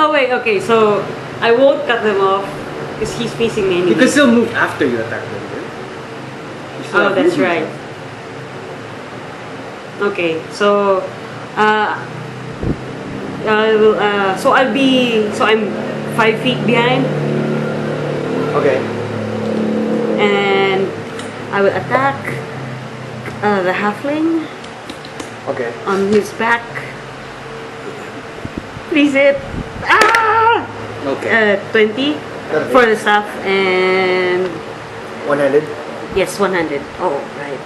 Oh wait, okay, so I won't cut them off because he's facing me anyway. You can still move after you attack them, right? You still Oh, have that's movement. right. Okay, so so I'm 5 feet behind, Okay. and I will attack the halfling Okay. on his back. Please hit. Ah! Okay. 20 for the staff and One-handed. yes, 100. Oh, right.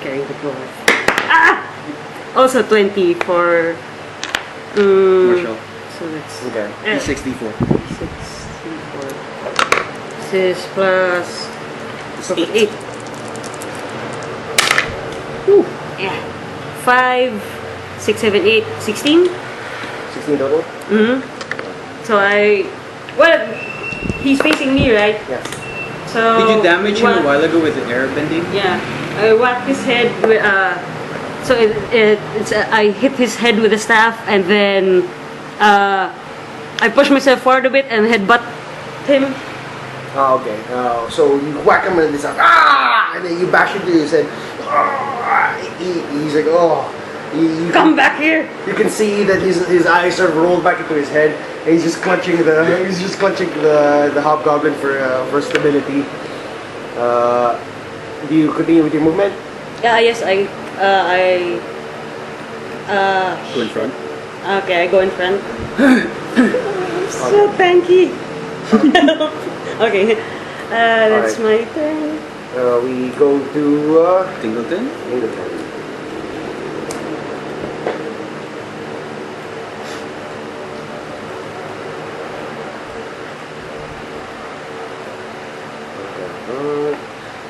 Carrying the cloth. Ah! Also 20 for Marshall. so that's Okay. E64. 64. This is plus 8. Woo. Yeah. 5, 6, 7, 8, 16. 16 total? So he's facing me, right? Yes. So Did you damage him a while ago with the air bending? Yeah, I whacked his head with so I hit his head with the staff, and then I pushed myself forward a bit and headbutt him. Oh, okay. So you whack him in this, and then you bash into his head. He's like, oh. Come back here! You can see that his eyes are rolled back into his head, and he's just clutching the hobgoblin for stability. Do you continue with your movement? Yeah, yes, I Go in front. okay, I go in front. So tanky. Okay, that's my turn. We go to Tingleton. Dinglepark.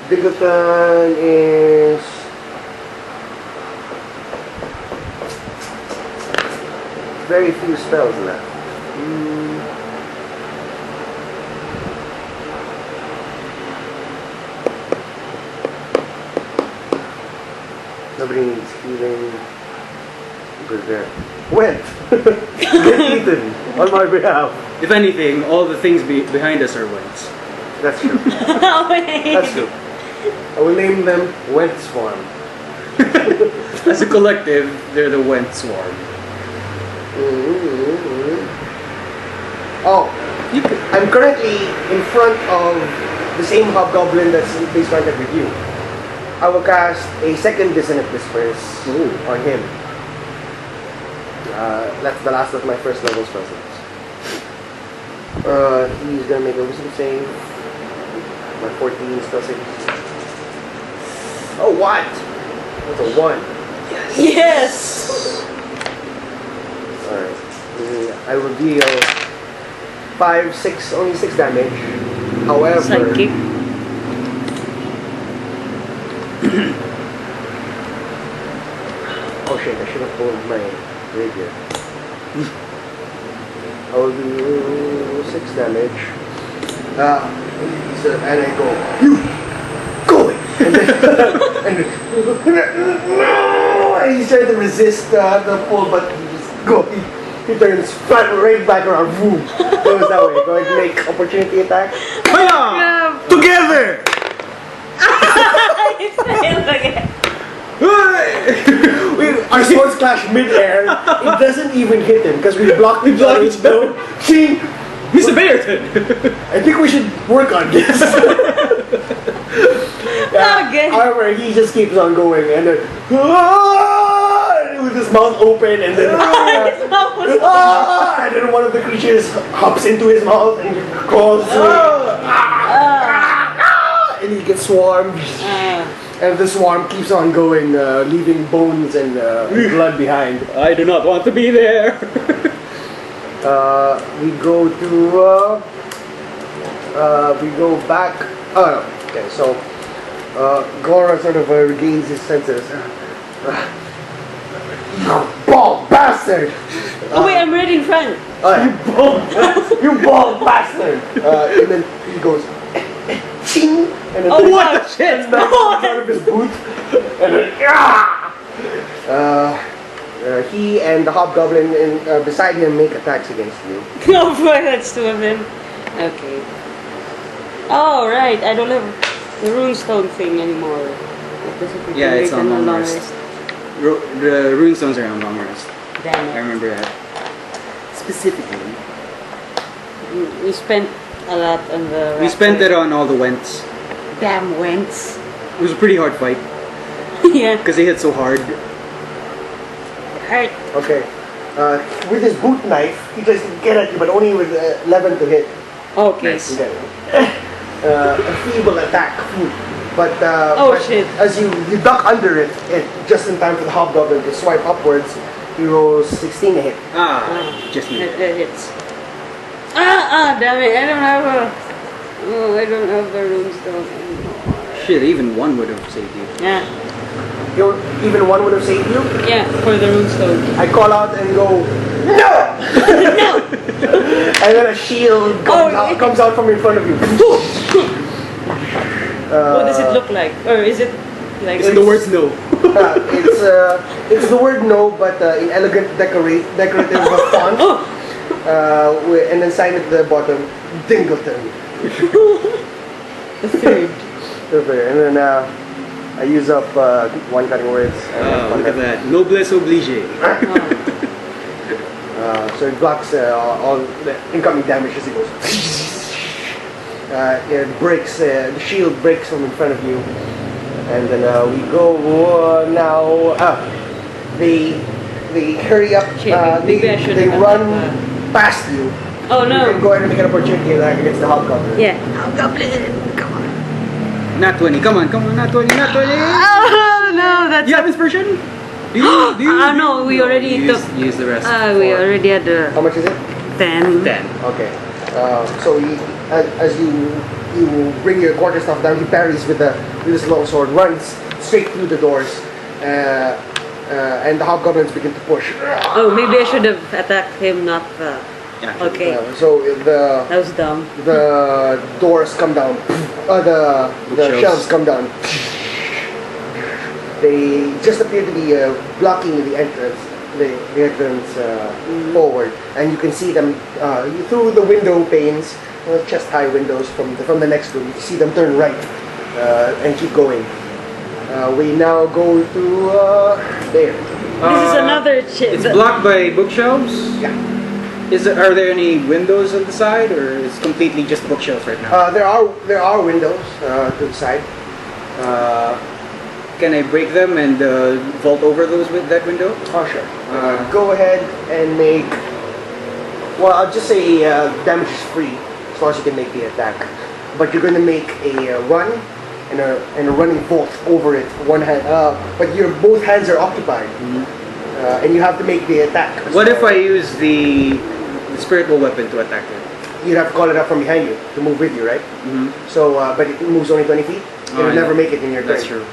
Dingleton is very few spells left. Nobody needs healing. Good there. Went! Get eaten on my behalf. If anything, all the things behind us are wents. That's true. Oh, wait. That's true. I will name them Went Swarm. As a collective, they're the went swarm. Oh, I'm currently in front of the same hobgoblin that's face planted with you. I will cast a second Dissonant Whispers on him. That's the last of my first level spells. He's gonna make a wisdom save. My 14 spell save. Oh, what? That's a 1. Yes! Alright. I will deal 5, 6, only 6 damage. However, Psychic. oh shit, I should have pulled my rapier. I will do 6 damage. And I go, you go away! And then, and he's trying to resist the pull, but he just go. He turns flat right back around. Boom! Goes that way. Going to make opportunity attack. Hiya! Together! Our swords clash mid-air. It doesn't even hit him because we blocked each other's spell. See, Mr. Bayerton! I think we should work on this. Okay. However, he just keeps on going and then with his mouth open and then and then one of the creatures hops into his mouth and crawls and he gets swarmed. And the swarm keeps on going, leaving bones and blood behind. I do not want to be there! We go to we go back. Oh no. Okay, so Gora sort of regains his senses. You bald bastard! Oh wait, I'm right in front. You bald bastard! And then he goes, ching! And then Oh, what the shit? out of his boot. And then, He and the hobgoblin beside him make attacks against you. Oh boy, that's two of them. Okay. Oh right, I don't have the runestone thing anymore. Yeah, it's on long rest. The runestones are on long rest. Damn I it. remember that. Specifically. We spent a lot on the. We spent it on all the Wents. Damn Wents. It was a pretty hard fight. Yeah. Because they hit so hard. Hurt. Okay. With his boot knife, he tries to get at you, but only with 11 to hit. Okay. Nice. Okay. A feeble attack. But, Oh, but shit. as you duck under it, just in time for the hobgoblin to swipe upwards, he rolls 16 to hit. Just me. It hits. Damn it! I don't have a. Oh, I don't have the runestone anymore. Shit, even one would have saved you. Yeah. Even one would have saved you. Yeah, for the runestone. I call out and go, no! No! And then a shield comes out from in front of you. What does it look like? Or is it like? It's the words no. It's the word no, but in elegant decorative font. And then sign at the bottom, Dingleton. The third. And then I use up one cutting words. Look at that. Noblesse oblige. So it blocks all the incoming damage as it goes. It breaks, the shield breaks from in front of you. And then we go now. They hurry up. They run past you. Oh You no! can go ahead and make an opportunity attack against the hobgoblin. Yeah. Hobgoblin, come on. Not 20. Come on, not 20, not 20. Oh no, that's. You have inspiration? Do you? No, we already took. Use the rest. We already had the How much is it? 10. 10. Okay. So as you bring your quarterstaff down, he parries with his long sword, runs straight through the doors, and the hobgoblins begin to push. Oh, maybe I should have attacked him, not the. Yeah. Okay, So that was dumb. the doors come down. The Bookshelves. shelves come down. They just appear to be blocking the entrance. The entrance forward, and you can see them through the window panes, chest-high windows from the next room. You can see them turn right and keep going. We now go to there. This is another shit. It's blocked by bookshelves? Yeah. Are there any windows on the side, or it's completely just bookshelves right now? There are windows to the side. Can I break them and vault over those with that window? Oh sure. Go ahead and make. Well, I'll just say damage is free as long as you can make the attack. But you're going to make a run and a running vault over it. One hand, but your both hands are occupied, and you have to make the attack. What if I use the spiritual weapon to attack it? You'd have to call it up from behind you to move with you, right? Mm-hmm. So, but it moves only 20 feet. It will never make it in your turn. That's true.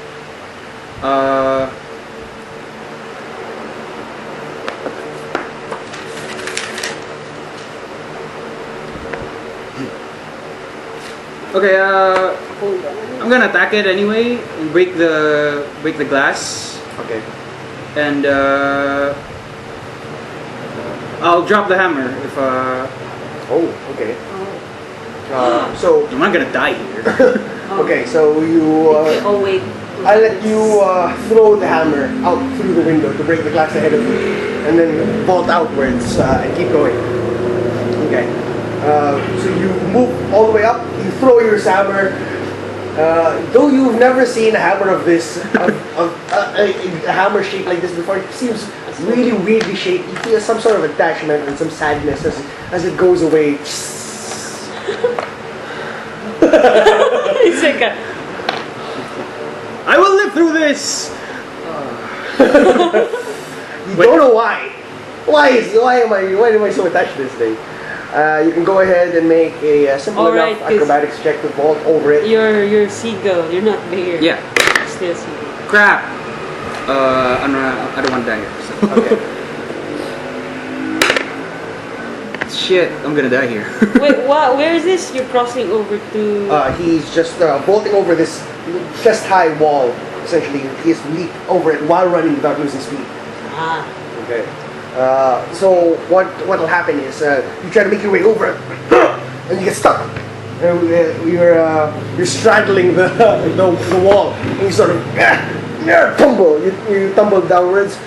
Okay, I'm gonna attack it anyway and break the glass, Okay. and I'll drop the hammer if Oh, okay. So, I'm not gonna die here. okay, so you. Oh wait. I let you throw the hammer out through the window to break the glass ahead of you, and then vault outwards and keep going. Okay. So you move all the way up. You throw your hammer. Though you've never seen a hammer of this, a hammer shaped like this before, it seems really weirdly shaped. You feel some sort of attachment and some sadness as it goes away. It's like a. I will live through this. You don't know why. Why am I so attached to this thing? You can go ahead and make a simple enough acrobatics check to vault over it. You're seagull. You're not bear. Yeah. Still seagull. Crap. I don't want to die here. So. Okay. Shit, I'm gonna die here. Wait, what? Where is this? You're crossing over to. He's just vaulting over this chest-high wall. Essentially, he has to leap over it while running without losing speed. Ah. Okay. So what'll happen is you try to make your way over, and you get stuck. You're straddling the wall, and you sort of tumble. You tumble downwards.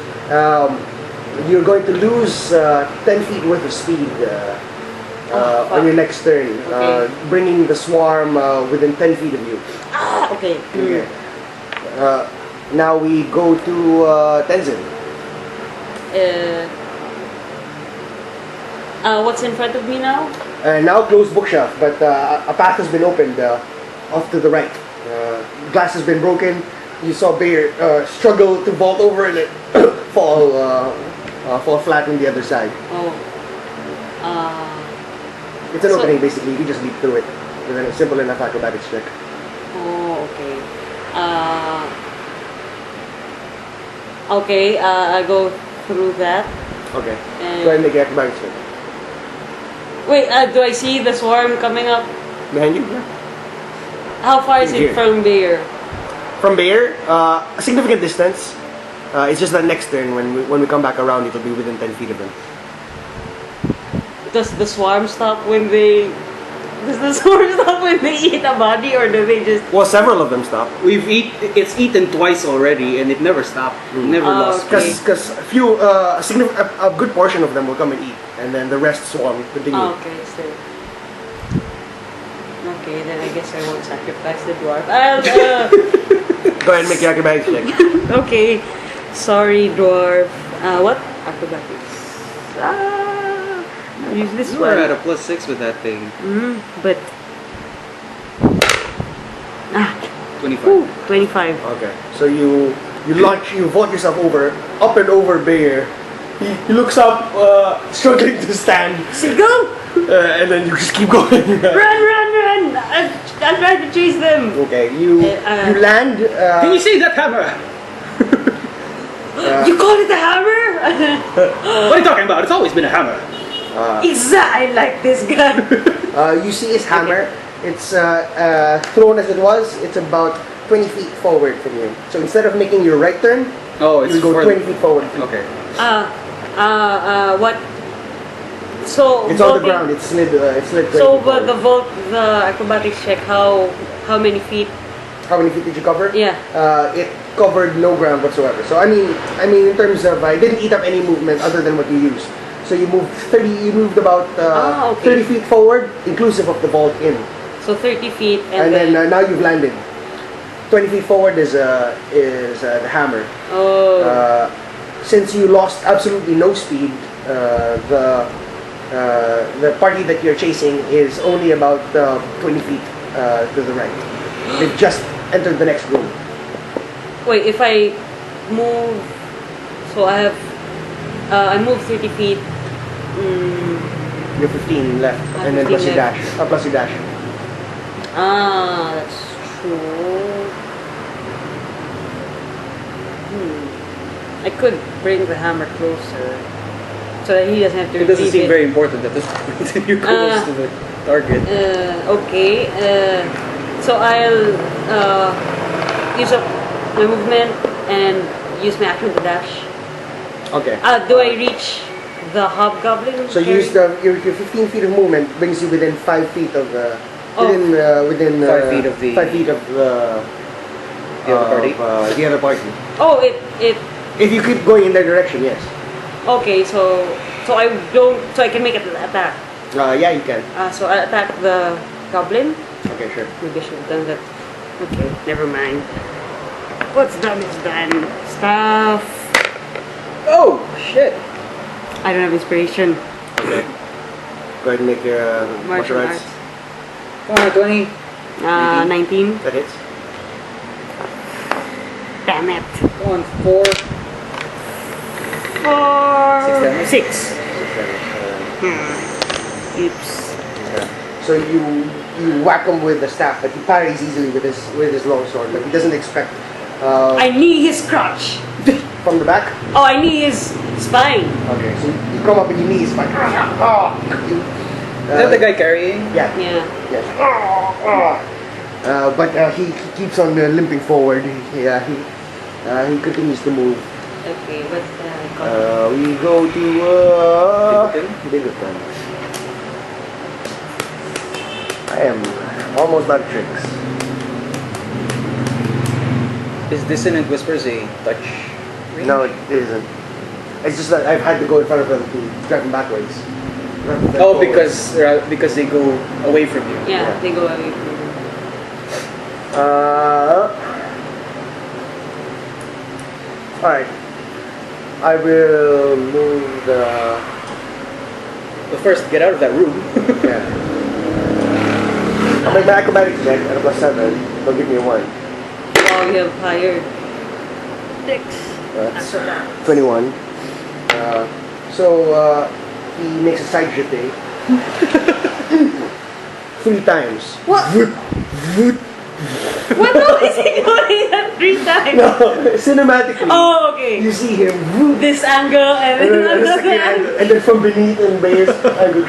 You're going to lose 10 feet worth of speed on your next turn, bringing the swarm within 10 feet of you. Okay. Okay. Now we go to Tenzin. What's in front of me now? Now closed bookshelf, but a path has been opened off to the right. Glass has been broken. You saw Bear struggle to vault over and it fall flat on the other side. Oh. It's an So- opening basically. You can just leap through it with a simple enough acrobatics check. Oh, okay. Okay, I go through that. Okay. And Go ahead and make an acrobatics check. wait, do I see the swarm coming up? Behind you. How far is Here. it from Bear? From Bear, a significant distance. It's just that next turn when we come back around, it'll be within 10 feet of them. Does the swarm stop when they? Does the swarm stop when they eat a body, or do they just? Well, several of them stop. It's eaten twice already, and it never stopped. Never Oh, lost. okay. Because a good portion of them will come and eat, and then the rest swarm continue. Oh, okay, so. Okay, then I guess I won't sacrifice the dwarf. I'll. Go ahead and make your acrobatics check. Okay, sorry, dwarf. What? Acrobatics. I'll use this You are one. at a +6 with that thing. But. 25. Ooh, 25. Okay, so you vault yourself up and over Bear. He looks up, struggling to stand, Seagull! and then you just keep going. Run! I'm trying to chase them. Okay, you land. Can you see that hammer? You call it a hammer? What are you talking about? It's always been a hammer. Exactly, I like this gun. You see his hammer. It's thrown as it was. It's about 20 feet forward from you. So instead of making your right turn, Oh, it's you go further. 20 feet forward. Okay. What? So It's on the vaulting- ground. It's slid. It's slid 20 So, feet but forward. the acrobatics check, how many feet? How many feet did you cover? Yeah. It covered no ground whatsoever. So I mean, in terms of, it didn't eat up any movement other than what you used. So you moved 30. You moved about Okay. 30 feet forward, inclusive of the vault in. So 30 feet, And then now you've landed. 20 feet forward is the hammer. oh, Since you lost absolutely no speed, the party that you're chasing is only about 20 feet to the right. They've just entered the next room. wait, if I move, so I have, I move 30 feet. You have 15 left, and then 15 plus your left. dash. Plus your dash. That's true. I could bring the hammer closer, so that he doesn't have to It doesn't retrieve seem very important at this point. You're close to the target. Okay. So I'll use up my movement and use my action to dash. Okay. Do I reach the hobgoblin? So you use your 15 feet of movement brings you within 5 feet of the Oh. within 5 feet of the- 5 feet of The other party? the other party. Oh, it. If you keep going in that direction, yes. Okay, so I don't. So I can make an attack. Yeah, you can. So I attack the goblin. Okay, sure. Maybe I should have done that. Okay, never mind. What's done is done. Stuff. Oh, shit. I don't have inspiration. Okay. Go ahead and make your Martial arts. Come on, 20. 19. That hits. Damn it. Come on, 4. 4. 6. Uh, Oops. So you whack him with the staff, but he parries easily with his long sword. But he doesn't expect I knee his crotch. from the back. Oh, I knee his spine. Okay, so you come up and your knees like. Is that the guy carrying? Yeah. Yeah. Yes. But he keeps on limping forward. He continues to move. Okay, but We go to Dingleton. I am almost out of tricks. Is Dissonant Whispers a touch range? No, it isn't. It's just that I've had to go in front of them to drive them backwards. rather than Oh, forwards. because they go away from you. Yeah, Yeah. they go away from you. Alright. I will move the... But first, get out of that room. Yeah. I'll make my acrobatics check at a +7. They'll give me a 1. Wow, you have higher sticks. That's After that. 21. He makes a side jeté 3 times. What? What is he doing that 3 times? No, cinematically. Oh, okay. You see him, whoop, This angle and and then then, another second angle. angle, and then from beneath and base, I go,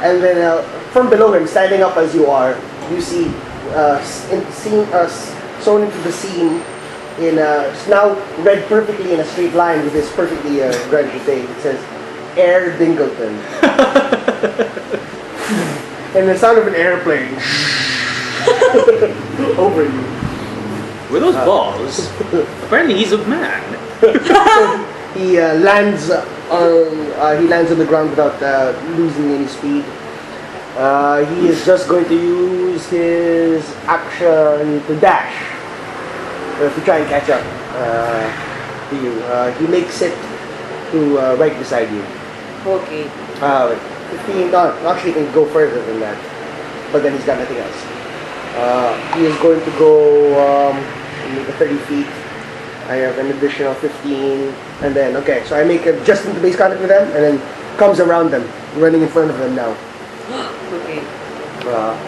and then from below him, standing up as you are, you see sewn into the scene in it's now read perfectly in a straight line with this perfectly grand jeté. It says, Air Dingleton. And the sound of an airplane over you. With those balls, apparently he's a man. He lands on the ground without losing any speed. He is just going to use his action to dash to try and catch up to you. He makes it to right beside you. Okay. 15, no, actually he can go further than that, but then he's got nothing else. He is going to go make 30 feet. I have an additional 15, and then, okay, so I make a just into base contact with them, and then comes around them, running in front of them now. Okay.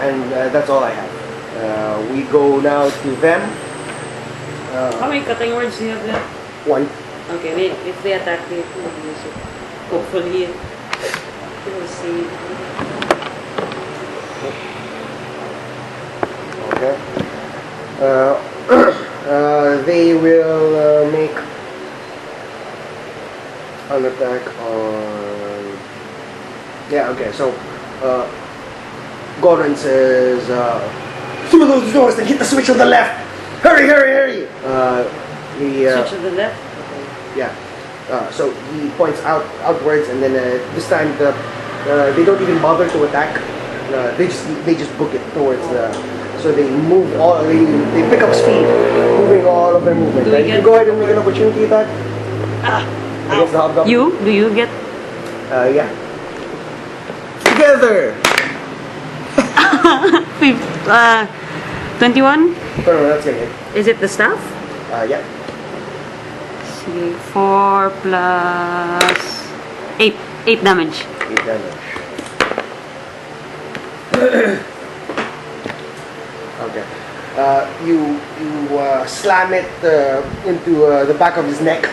And that's all I have. We go now to them. How many cutting words do you have left? 1. Okay, wait. If they attack me, we'll use it. Hopefully, we'll see. Okay. They will make an attack on... Yeah, okay, so Goran says, through those doors and hit the switch on the left! Hurry, hurry, hurry! Switch to the left? Okay. Yeah. So he points outwards, and then this time they don't even bother to attack. They just book it towards the. So they move all. They pick up speed, moving all of their movement. Do we Right? You get- go ahead and make an opportunity attack against the hobgoblin. You? Do you get? Yeah. Together! 21? No, that's gonna hit. Is it the staff? Yeah. See, 4 plus 8. 8 damage. 8 damage. Okay. You slam it into the back of his neck,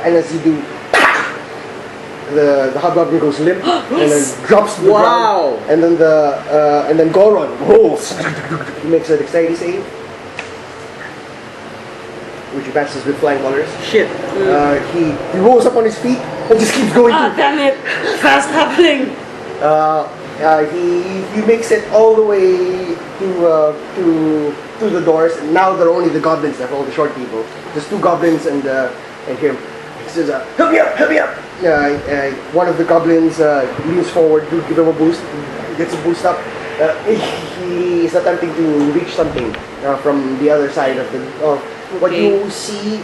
and as you do, the hobgoblin goes limp and then drops to the Wow. ground. And then Goron rolls. He makes a dexterity save, which he passes with flying colors. Shit. He rolls up on his feet and just keeps going. Ah, damn it! Fast happening! He makes it all the way to the doors, and now there are only the goblins left, all the short people. There's 2 goblins and him. He says, "Help me up! Help me up!" One of the goblins leans forward to give him a boost. He gets a boost up. He is attempting to reach something from the other side of the. What Okay. you see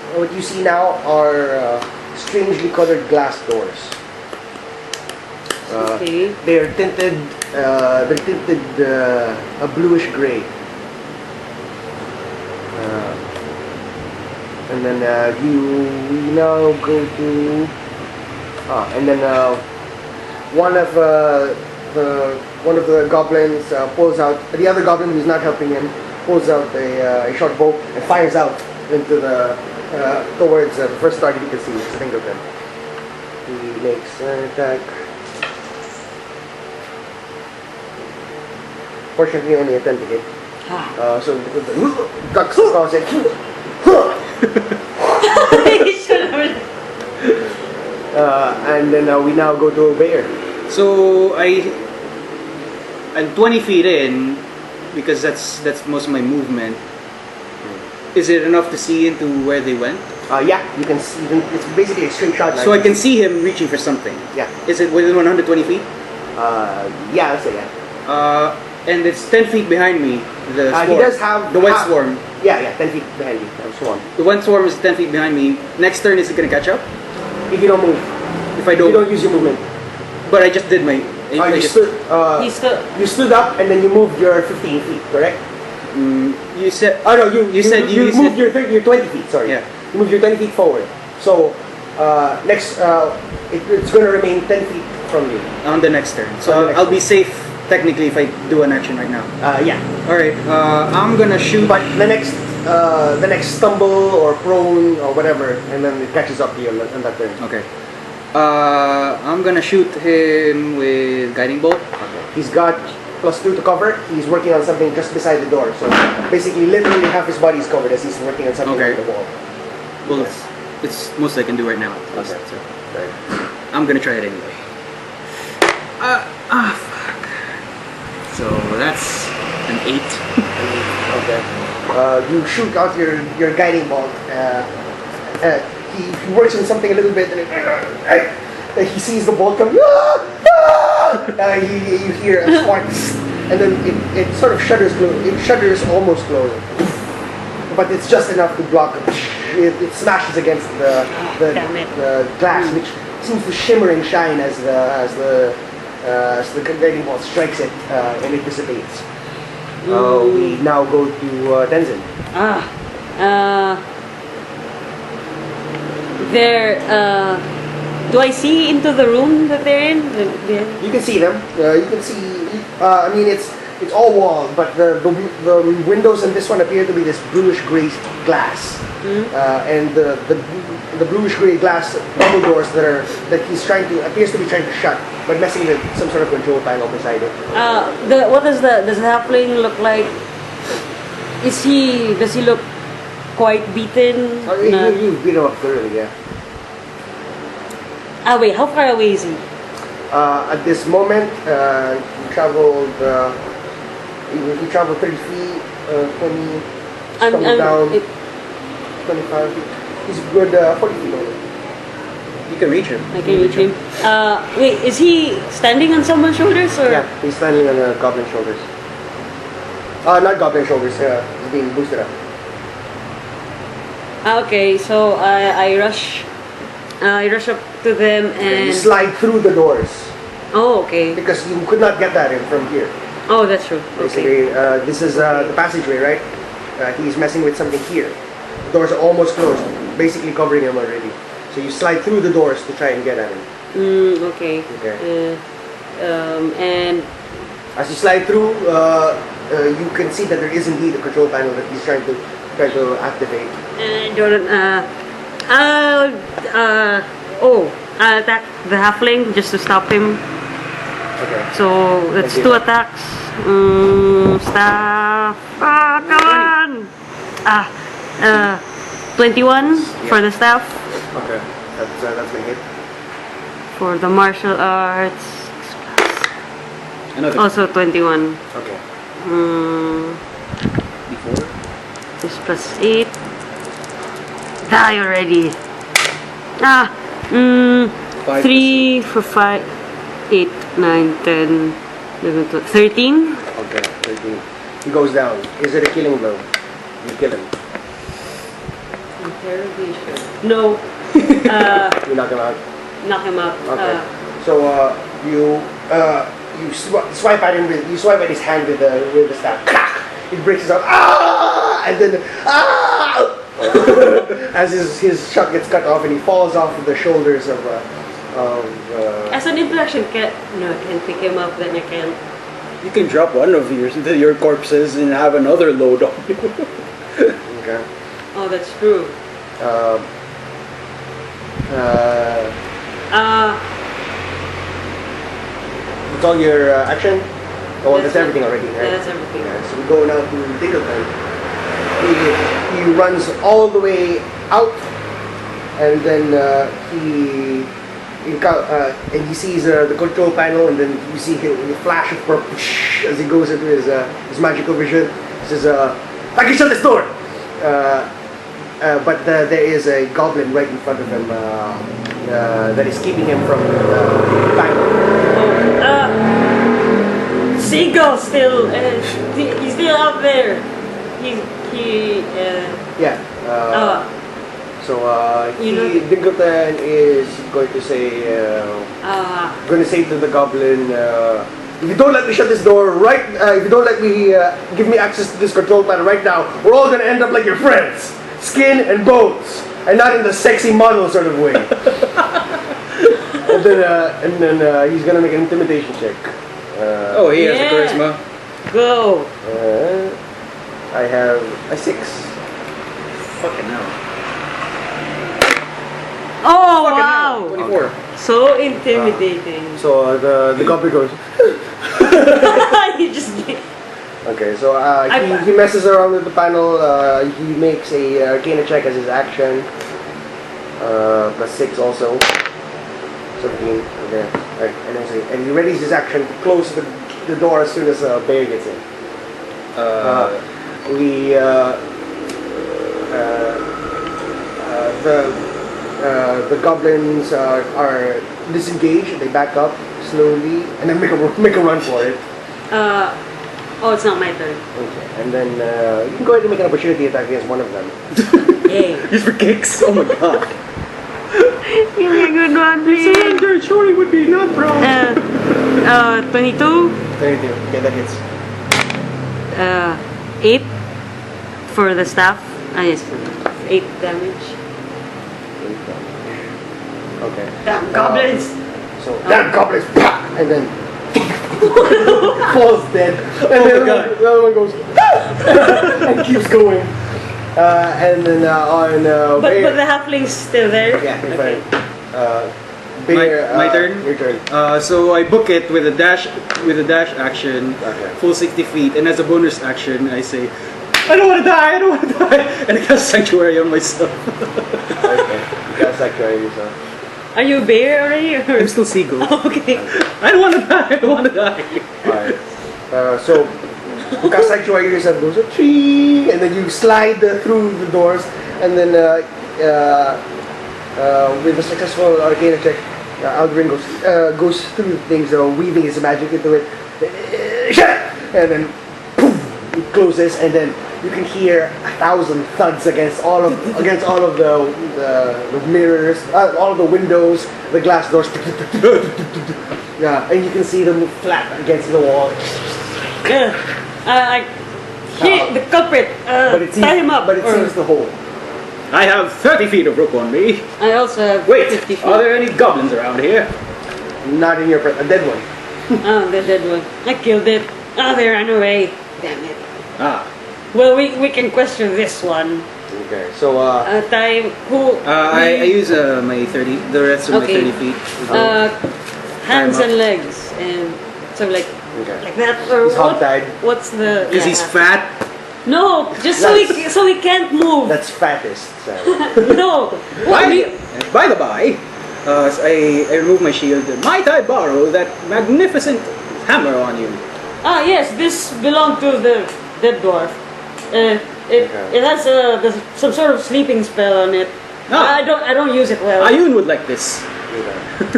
now are strangely colored glass doors. Okay. They're tinted a bluish gray. And then we now go to and then one of the goblins pulls out, the other goblin who's not helping him pulls out a short bow and fires out into the towards the first target you can see, it's Dingleton. He makes an attack. Fortunately, only a 10 to hit. So the ducks across it. And then we now go to Bayer. So I'm 20 feet in because that's most of my movement. Is it enough to see into where they went? Yeah, you can see. It's basically a straight shot. So I can see him reaching for something. Yeah. Is it within 120 feet? Yeah, I'll say yeah. And it's 10 feet behind me. The swarm. He does have the wet swarm. Yeah, 10 feet behind you. The swarm. The wet swarm is 10 feet behind me. Next turn, is it gonna catch up? If you don't move. If I If don't. you don't use your movement. But I just did my. You stood. You stood up and then you moved your 15 feet, correct? You said. Oh no, you said, moved your 20 feet. Sorry. Yeah. You moved your 20 feet forward. So next, it's going to remain 10 feet from you. on the next turn. So I'll be safe technically if I do an action right now. Yeah. All right. I'm gonna shoot. But the next stumble or prone or whatever, and then it catches up to you on that turn. Okay. I'm gonna shoot him with guiding bolt. He's got +2 to cover. He's working on something just beside the door. So basically, literally half his body is covered as he's working on something Okay. on the wall. Well, it's most I can do right now. Okay. So I'm gonna try it anyway. Fuck. So that's an 8. Okay. You shoot out your guiding bolt. He works on something a little bit, and he sees the bolt come. You hear a spark, and then it sort of shudders close. It shudders almost close, but it's just enough to block it. It smashes against the glass, which seems to shimmer and shine as the guiding bolt strikes it, and it dissipates. We now go to Tenzin. Do I see into the room that they're in? You can see them. You can see. I mean, it's all wall, but the windows in this one appear to be this bluish gray glass, and the bluish gray glass double doors that appears to be trying to shut, but messing with some sort of control panel beside it. Does the halfling look like? Does he look quite beaten? You beat him up thoroughly, yeah. Wait, how far away is he? At this moment, he traveled 30 feet, 20, coming down 25 feet. He's good 40 feet away. You can reach him. I can reach him. Wait, is he standing on someone's shoulders or? Yeah, he's standing on goblin shoulders. Not goblin shoulders, he's being boosted up. Okay, so I rush up to them and you slide through the doors. Oh, okay. Because you could not get that in from here. Oh, that's true. Basically, Okay. this is the passageway, right? He's messing with something here. The doors are almost closed, basically covering him already. So you slide through the doors to try and get at him. Okay. Okay. And as you slide through, you can see that there is indeed a control panel that he's trying to activate. Jordan, I'll attack the halfling just to stop him. Okay. So that's 2 attacks. Staff. Come on. 21 for the staff. Okay. That's gonna hit. For the martial arts, Another. also 21. Okay. Before. This plus 8. Die already. 3 for 5, 8, 9, 10, 11, 12, 13. Okay. 13. He goes down. Is it a killing blow? You kill him. Interrogation. No. You knock him out. Knock him out. Okay. So you swipe at him you swipe at his hand with the staff. Crack! It breaks his arm. Ah! And then as his shot gets cut off and he falls off of the shoulders of As an interaction, I can't pick him up. Then I can. You can drop one of your corpses and have another load on you. Okay. Oh, that's true. It's all your action? Oh, that's everything already, right? Yeah, that's everything. Yeah, so we go now to Dinglepark. He runs all the way out, and then he and he sees the control panel, and then you see a flash of purple as he goes into his magical vision. He says, "I can shut this door." But there is a goblin right in front of him that is keeping him from panel. Seagull still, he's still out there. Yeah. So Dingleton is going to say to the goblin, if you don't let me shut this door if you don't let me give me access to this control panel right now, we're all gonna end up like your friends, skin and bones, and not in the sexy model sort of way. and then he's gonna make an intimidation check. He has a charisma. Go. I have a 6. Fucking hell. Oh Fucking wow! hell. 24. So intimidating. So the goblin goes. You just Okay, so he messes around with the panel. He makes a arcana check as his action. Plus 6 also. 17. Okay. Right. And he readies his action to close the door as soon as Bear gets in. The goblins are disengaged. They back up slowly and then make a run for it. It's not my turn. Okay, and then you can go ahead and make an opportunity attack against one of them. Yay. Just for kicks. Oh my god. Give me a good one, please. Surrender surely would be not wrong. 22. 32. Okay, that hits. 8 for the staff. Yes, 8 damage. Okay. Damn goblins. So that goblins, and then falls dead, and then the other one goes and keeps going. And then But Bear, the halfling's still there. yeah, Okay. Bear, My turn? Your turn. So I book it with a dash action, Okay. full 60 feet, and as a bonus action, I say, I don't want to die, and I cast Sanctuary on myself. Okay. You got sanctuary yourself. Are you a bear already? Or? I'm still Seagull. Okay. I don't want to die, Alright. So you cast sanctuary yourself, goes a tree, and then you slide through the doors, and then with a successful arcana check, Aldrin goes through things, weaving his magic into it, and then poof, it closes, and then you can hear 1,000 thuds against all of the mirrors, all of the windows, the glass doors. Yeah, and you can see them flat against the wall. I hit the culprit. Tie him up. But it seems the hole. I have 30 feet of rope on me. I also have Wait, 50 feet. are there any goblins around here? Not in your a dead one. Oh, the dead one. I killed it. Oh, they ran away. Damn it. Ah. Well, we can question this one. Okay, so Time who? I use my 30, the rest of Okay. my 30 feet. Hands Time and up. legs and so like okay. that or He's hog-tied. What's the? Because he's fat. No, just so he can't move. That's fattest. No. What? By the by, I remove my shield. Might I borrow that magnificent hammer on you? Yes, this belonged to the dead dwarf. It has some sort of sleeping spell on it. No. I don't use it well. Ayun would like this.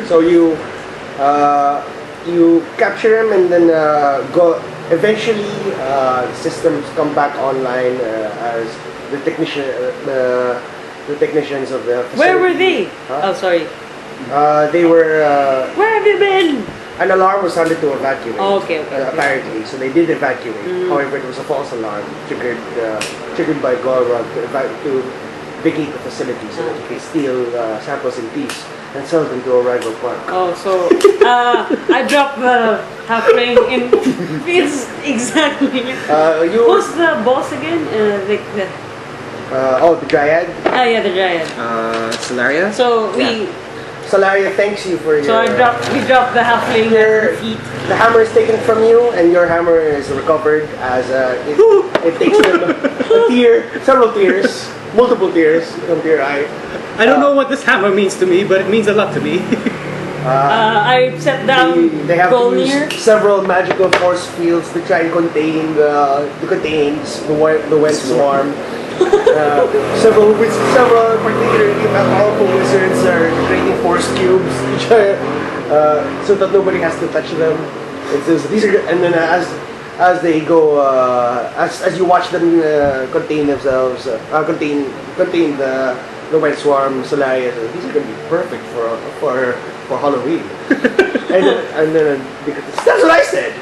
So you capture him, and then go. Eventually, systems come back online as the technicians of the facility. Where were they? Huh? Oh, sorry. They were. Where have you been? An alarm was sounded to evacuate. Oh, okay. Apparently, so they did evacuate. However, it was a false alarm triggered by Golrog to vacate the facility so that he can steal samples in peace and sell them to a rival park. Oh, so I dropped the halfling in. It's exactly. Who's the boss again? The Dryad. yeah, the giant. Solaria? So Salaria thanks you for your. So we dropped the halfling at her feet. The hammer is taken from you, and your hammer is recovered as it takes them several tears, multiple tears come to your eye. I don't know what this hammer means to me, but it means a lot to me. I set down They have to Golnir. use several magical force fields to try and contain the wet swarm. Several particularly powerful wizards are creating force cubes to try, so that nobody has to touch them. And so these are, and then as they go, as you watch them contain themselves, contain the white swarm, Solarius, these are gonna be perfect for Halloween. and then because that's what I said.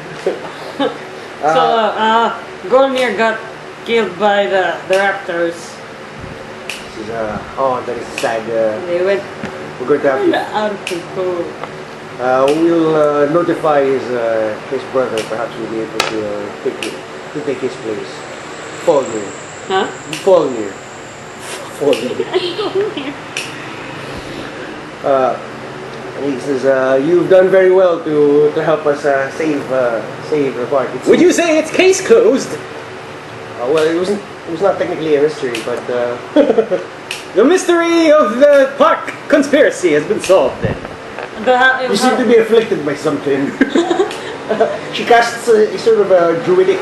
Golnir got killed by the raptors. This is that is sad. They went We're going to have to. out of control. We'll notify his brother. Perhaps we'll be able to take his place. Folnir. Huh? Folnir. And he says, "You've done very well to help us save the park." Would you say it's case closed? Well, it wasn't. It was not technically a mystery, but The mystery of the park conspiracy has been solved then. you seem to be afflicted by something. She casts a sort of a druidic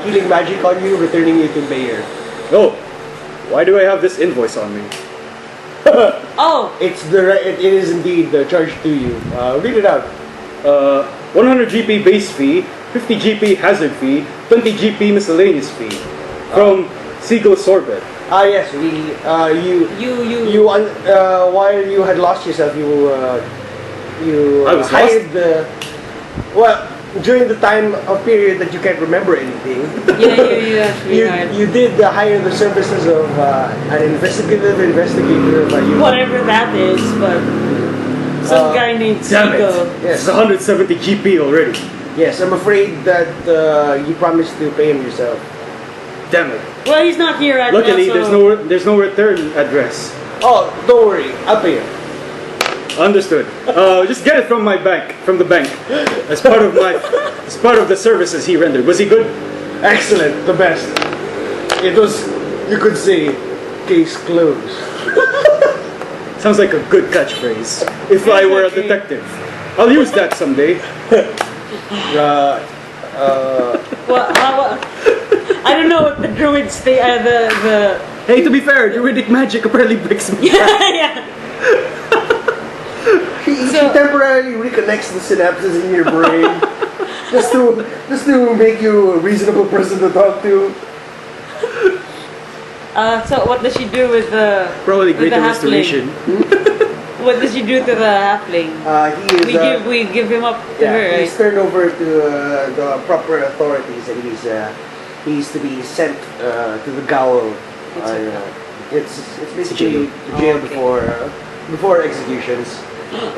healing magic on you, returning you to Mayor. Oh, why do I have this invoice on me? Oh, It is indeed charged to you. Read it out. 100 GP base fee, 50 GP hazard fee, 20 GP miscellaneous fee from Seagull Sorbet. Yes, while you had lost yourself, you I was hired during the time of period that you can't remember anything. you you did hire the services of an investigator by you. whatever that is, but some guy named Damn it! Seagull. It's 170 GP already. Yes, I'm afraid that you promised to pay him yourself. Damn it! Well, he's not here right Luckily, now, so there's no return address. Oh, don't worry, I'll pay you. Understood. Just get it from the bank, as part of the services he rendered. Was he good? Excellent, the best. It was, you could say, case closed. Sounds like a good catchphrase. If I were a detective, I'll use that someday. well, I don't know what the druids say. Hey, to be fair, druidic magic apparently breaks me. yeah. He temporarily reconnects the synapses in your brain just to make you a reasonable person to talk to. So what does she do with the Probably with the greater halfling? restoration. What does she do to the halfling? We give him up to her, right? He's turned over to the proper authorities, and he's to be sent to the gaol. It's basically the jail before executions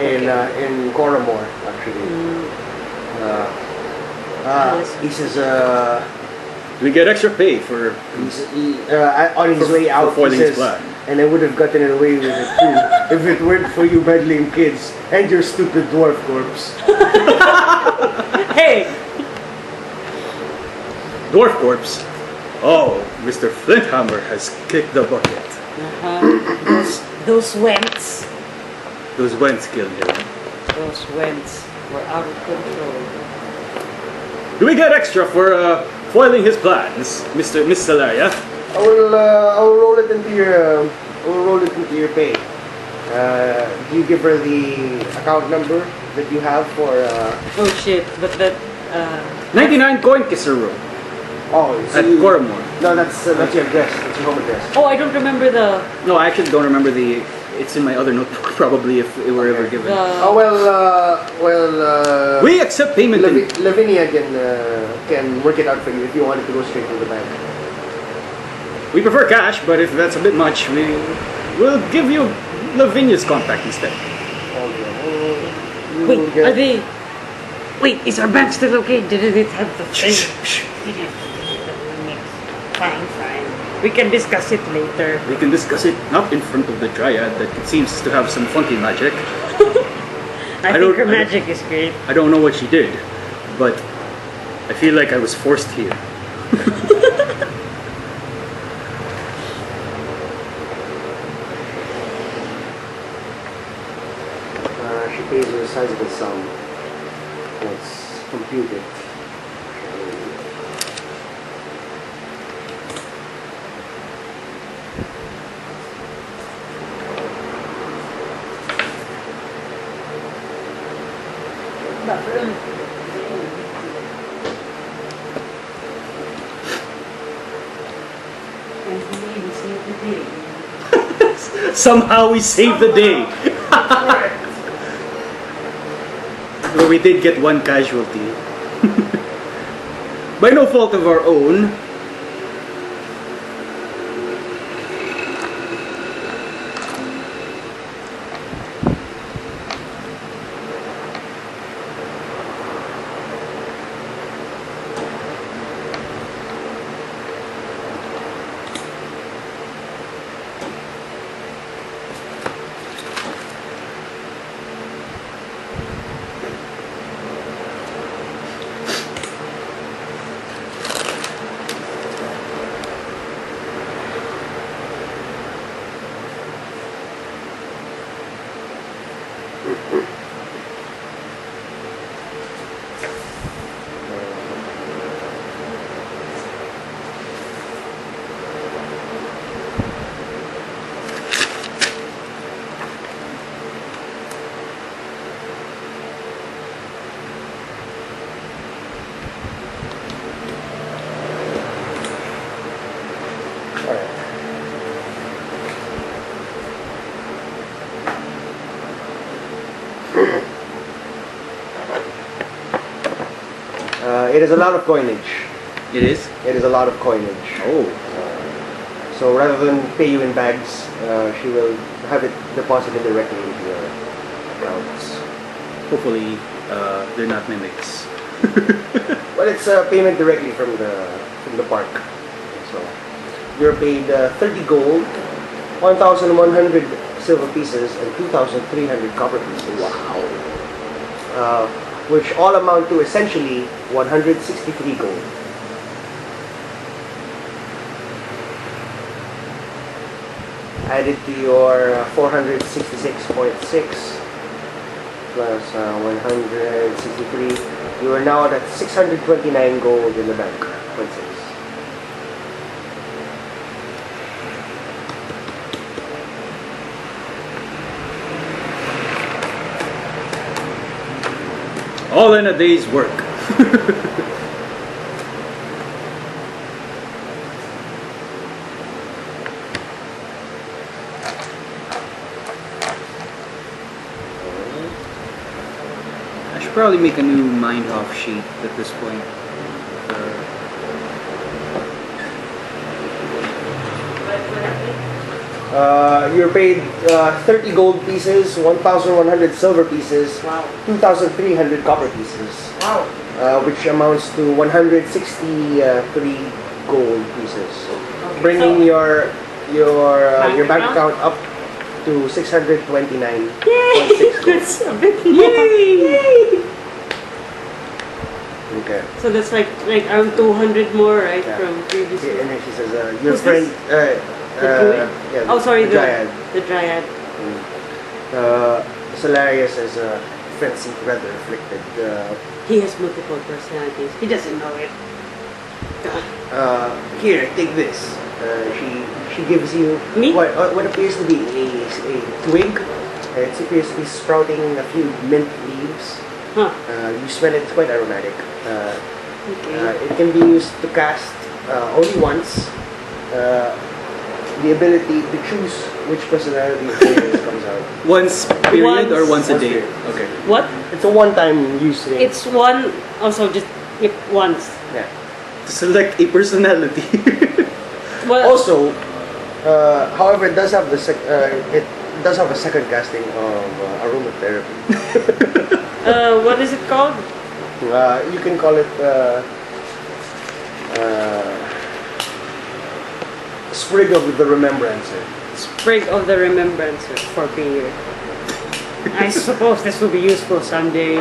in Coromore, actually. He says We get extra pay for on his way out. foiling He his says, plan. and I would have gotten away with it too if it weren't for you meddling kids and your stupid dwarf corpse. Hey, Dwarf corpse. Oh, Mr. Flinthammer has kicked the bucket. those wents. Those wents killed him. Those wents were out of control. Do we get extra for foiling his plans, Miss Salaria? I will roll it into your pay. Do you give her the account number that you have for? Oh shit! But that 99 coin kisser room at Coromore. No, that's your address. That's your home address. Oh, I don't remember the. No, I actually don't remember the. It's in my other notebook probably if it were ever given. We accept payment. Lavinia can work it out for you if you want it to go straight to the bank. We prefer cash, but if that's a bit much, we'll give you Lavinia's contact instead. Wait, are they? Wait, is our bank still okay? Didn't it have the thing? Fine. We can discuss it later. We can discuss it not in front of the Dryad that seems to have some funky magic. I think her magic is great. I don't know what she did, but I feel like I was forced here. She sizable sum. Let's compute it. Somehow we saved the day. But we did get one casualty. By no fault of our own. It is a lot of coinage. It is? It is a lot of coinage. Oh. So rather than pay you in bags, she will have it deposited directly into your accounts. Hopefully, they're not mimics. Well, it's payment directly from the park. So you're paid 30 gold, 1,100 silver pieces, and 2,300 copper pieces. Wow. Which all amount to essentially 163 gold. Added to your 466.6 plus 163, you are now at 629 gold in the bank. 0.6. All in a day's work. I should probably make a new Mindhoff sheet at this point. You're paid 30 gold pieces, 1,100 silver pieces, Wow. 2,300 copper pieces, Wow. which amounts to 163 gold pieces, bringing your bank account up to 629.6 Yay! gold. That's a bit more. Yay! Okay. So that's like around 200 more, right, Yeah. from previous Okay, year. and then she says, your Who's friend, this? yeah, Oh, sorry, the Dryad. the Dryad. Solarius is a frenzy rather afflicted. He has multiple personalities. He doesn't know it. Here, take this. She gives you Me? what appears to be a twig. It appears to be sprouting a few mint leaves. Huh. You smell it; it's quite aromatic. Okay. It can be used to cast only once. The ability to choose which personality of players comes out. Once period or once a Once day? period. Okay. What? It's a one-time use thing. It's one. Also, just once. Yeah. To select a personality. Well, Also, however, it does have it does have a second casting of aromatherapy. what is it called? You can call it Sprig of the Remembrancer. Sprig of the Remembrancer for period. I suppose this will be useful someday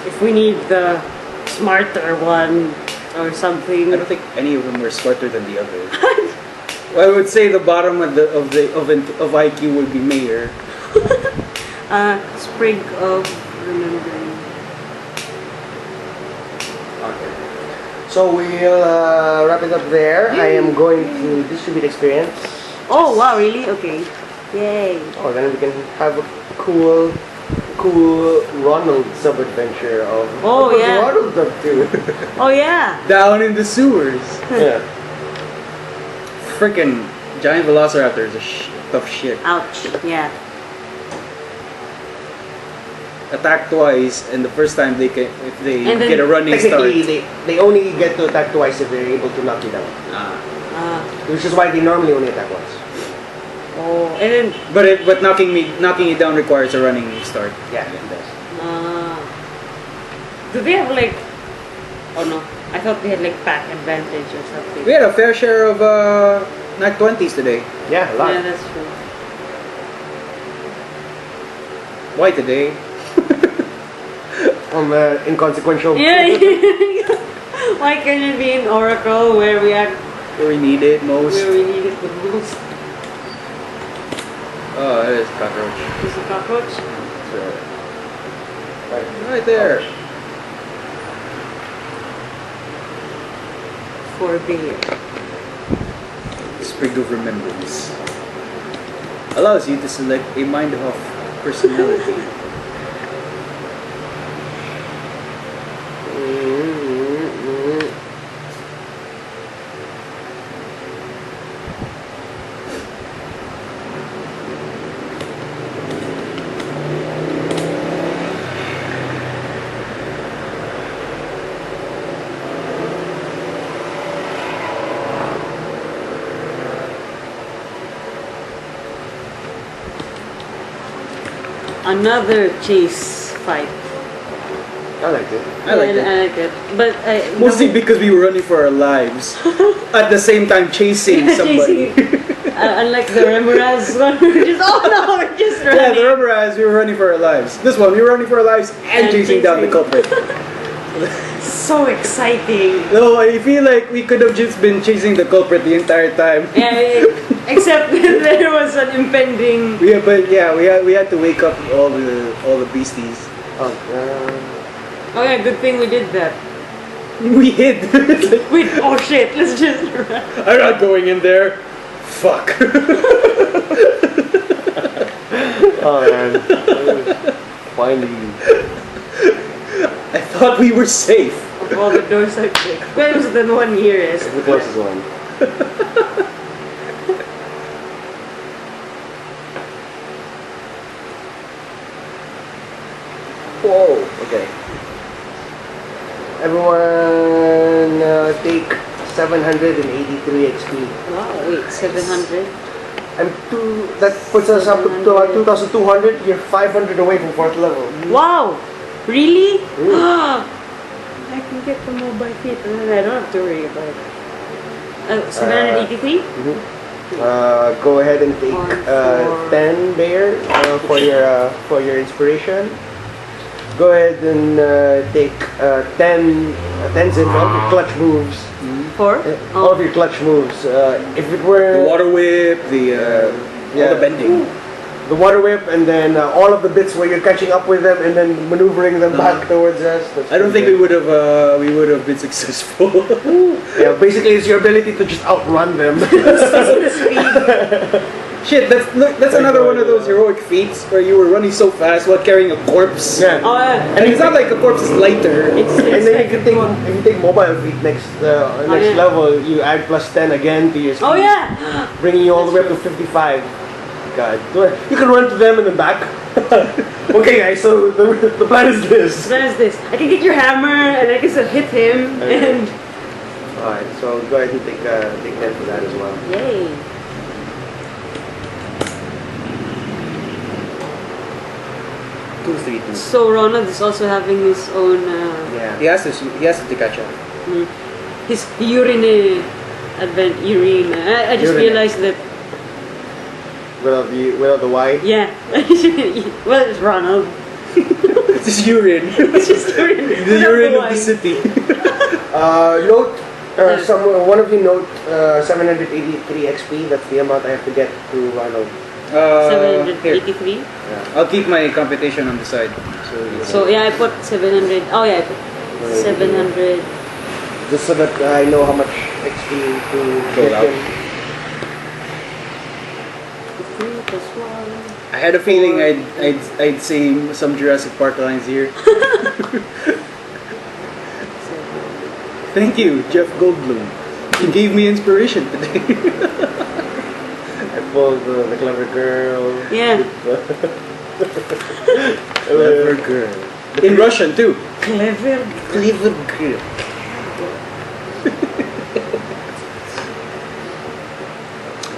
if we need the smarter one or something. I don't think any of them were smarter than the other. Well, I would say the bottom of IQ would be Mayor. Sprig of remembering. Okay. So we'll wrap it up there. I am going to distribute experience. Oh wow, really? Okay. Yay. Oh, then we can have a cool Ronald sub-adventure of Oh, what was yeah. Ronald up to? Oh yeah. Down in the sewers. Yeah. Freaking giant velociraptors are tough shit. Ouch. Yeah. Attack twice, and the first time if they And then get a running start. Technically, they only get to attack twice if they're able to knock you down. Which is why they normally only attack once. Oh, and then But knocking it down requires a running start. Yeah, it does. do they have like? Oh no, I thought they had like pack advantage or something. We had a fair share of Nat 20s today. Yeah, a lot. Yeah, that's true. Why today? Inconsequential. Yeah. Why can't it be in Oracle where we need it most. need it the most? Oh, it is cockroach. Is a cockroach? Right there. For beer. Sprig of Remembrance. Allows you to select a Mindhoff personality. Another chase fight. I liked it. I like it. I like it. But Mostly because we were running for our lives. At the same time chasing somebody. Unlike the Remoraz one, we're just we're just running. Yeah, the Rubberized, we were running for our lives. This one, we were running for our lives and chasing down the culprit. So exciting. No, I feel like we could have just been chasing the culprit the entire time. Yeah, except there was an impending. We had to wake up all the beasties. Oh, Oh yeah, good thing we did that. We hid. Wait, oh shit, let's just run. I'm not going in there. Fuck. oh man. Finally. I thought we were safe. Of all the doors I picked. Closer than 1 year is. The closest one. Whoa. Okay. Everyone take 783 XP. Wow, wait, 700? And that puts us up to 2,200. You're 500 away from 4th level. Wow! Really? Ooh. I can get the mobile feet and then I don't have to worry about it. 783? Go ahead and take 1, 4. 10 there for your inspiration. Go ahead and take 10 in all of your clutch moves. 4? All of your clutch moves. If it were The water whip, all the bending. the water whip, and then all of the bits where you're catching up with them and then maneuvering them back towards us. I don't think we would have been successful. Yeah, basically it's your ability to just outrun them. Shit, that's another one of those heroic feats where you were running so fast while carrying a corpse. Yeah. Oh, yeah. And it's not like the corpse is lighter. It's And then like you can take if you take mobile feet next yeah. level, you add plus 10 again to your speed, Oh yeah! bringing you all the way up to 55. God, you can run to them and then back. Okay, guys. So the plan is this. What is this? I can get your hammer and I can still hit him and... All right. So go ahead and take 10 for that as well. Yay! So Ronald is also having his own... Yeah. He has to catch up. his urine... urine... I just Urine. realized that... Without the Y. Yeah. Well, it's Ronald. It's just urine. It's just urine. The urine of the city. Note. One of you note 783 XP. That's the amount I have to get to Ronald. Here. 783. I'll keep my computation on the side. So yeah, I put 700. Oh yeah, I put 700. Just so that I know how much XP to get out. him. 3 plus 1. I had a feeling I'd see some Jurassic Park lines here. Thank you, Jeff Goldblum. You gave me inspiration today. I pulled the clever girl. Yeah. Clever girl. In Russian too. Clever. Clever girl.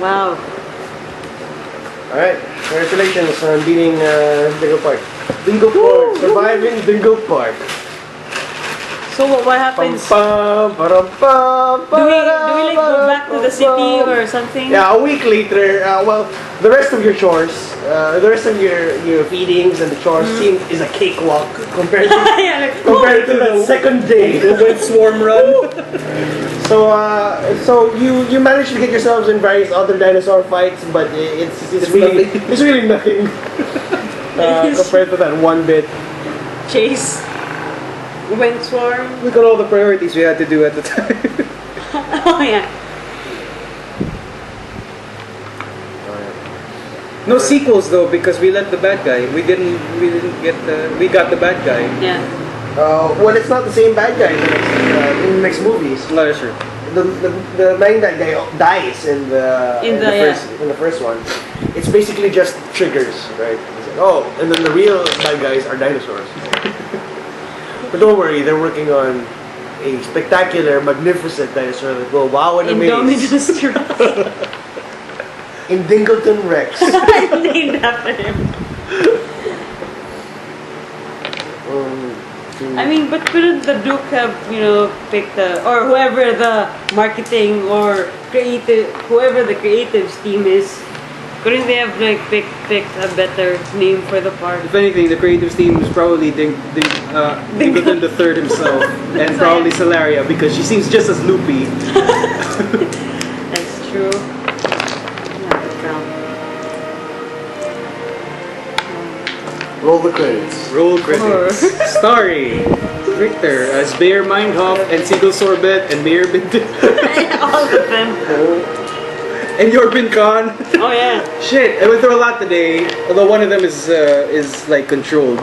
Wow. Alright, congratulations on beating Dinglepark. Dinglepark, surviving Dinglepark. So what happens? Do Do we like go back to the city or something? Yeah, a week later, well, the rest of your chores, the rest of your feedings and the chores is a cakewalk compared to Yeah, like, compared to the second day. The wind swarm run. So you managed to get yourselves in various other dinosaur fights, but it's really nothing compared to that one bit. Chase. Wind swarm. Look at all the priorities we had to do at the time. Oh yeah. No sequels though, because we let the bad guy. We didn't get we got the bad guy. Yeah. Well, it's not the same bad guy in the next movies. No, sure. The main bad guy dies in the first one. It's basically just triggers, right? It's like, oh, and then the real bad guys are dinosaurs. But don't worry, they're working on a spectacular, magnificent dinosaur that will wow and amaze. Indominus Rex. In Dingleton Rex. Named after him. I mean, but couldn't the Duke have, picked or whoever the marketing or whoever the creatives team is, couldn't they have picked a better name for the park? If anything, the creative team is probably Dingleton the Third himself, and probably Solaria because she seems just as loopy. That's true. Roll the credits. Roll credits. Starring Richter as Mayor Mindhoff and Siegel Sorbet and Mayor Binton. All of them. And Yorbin Khan. Oh yeah. Shit, I went through a lot today. Although one of them is like controlled.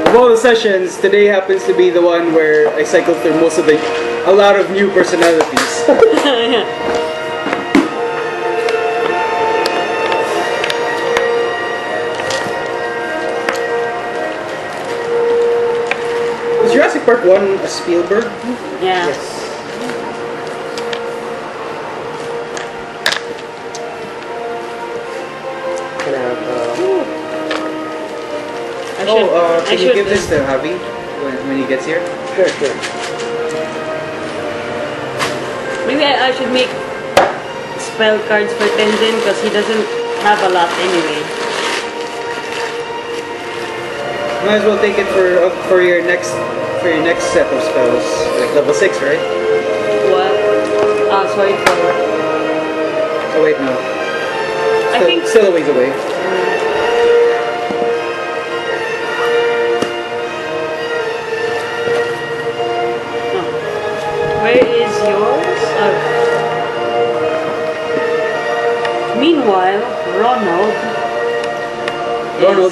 Of all the sessions, today happens to be the one where I cycled through a lot of new personalities. Yeah. Was Jurassic Park 1 a Spielberg? Yeah. Yes. Can I have, Can you give this to Javi when he gets here? Sure. Maybe I should make spell cards for Tenzin because he doesn't have a lot anyway. Might as well take it for your next set of spells, like level 6, right? What? Sorry for. Oh wait, no. I think. Still a ways away. Where is yours? Meanwhile, Ronald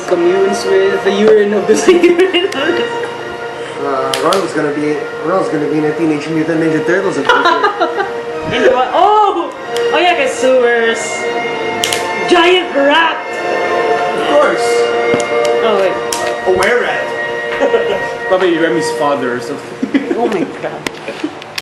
communes with the urine of the sea. Ronald's gonna be in a Teenage Mutant Ninja Turtles adventure. Oh yeah, cause sewers. Giant rat. Of course. Oh wait. A were rat. Probably Remy's father or something. Oh my god.